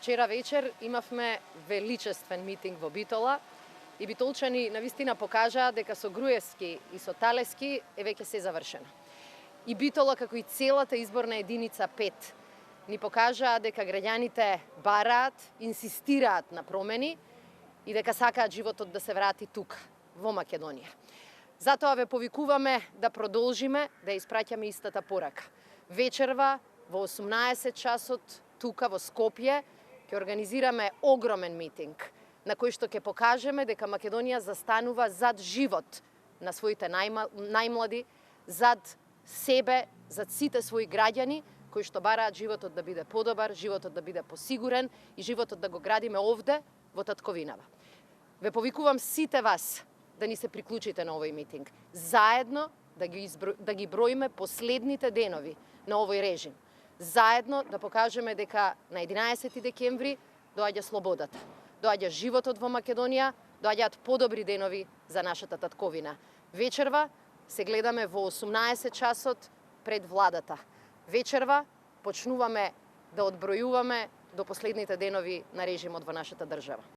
Вчера вечер имавме величествен митинг во Битола и битолчани навистина покажаа дека со Груевски и со Талески е веќе се завршено. И Битола, како и целата изборна единица 5, ни покажаа дека граѓаните бараат, инсистираат на промени и дека сакаат животот да се врати тука, во Македонија. Затоа ве повикуваме да продолжиме да испраќаме истата порака. Вечерва во 18 часот тука во Скопје ќе организираме огромен митинг на кој што ќе покажеме дека Македонија застанува зад живот на своите најмлади, зад себе, зад сите своји граѓани кои што бараат животот да биде подобар, животот да биде посигурен и животот да го градиме овде во татковинава. Ве повикувам сите вас да ни се приклучите на овој митинг. Заедно да ги броиме последните денови на овој режим. Заедно да покажеме дека на 11 декември доаѓа слободата, доаѓа животот во Македонија, доаѓаат подобри денови за нашата татковина. Вечерва се гледаме во 18 часот пред владата. Вечерва почнуваме да одбројуваме до последните денови на режимот во нашата држава.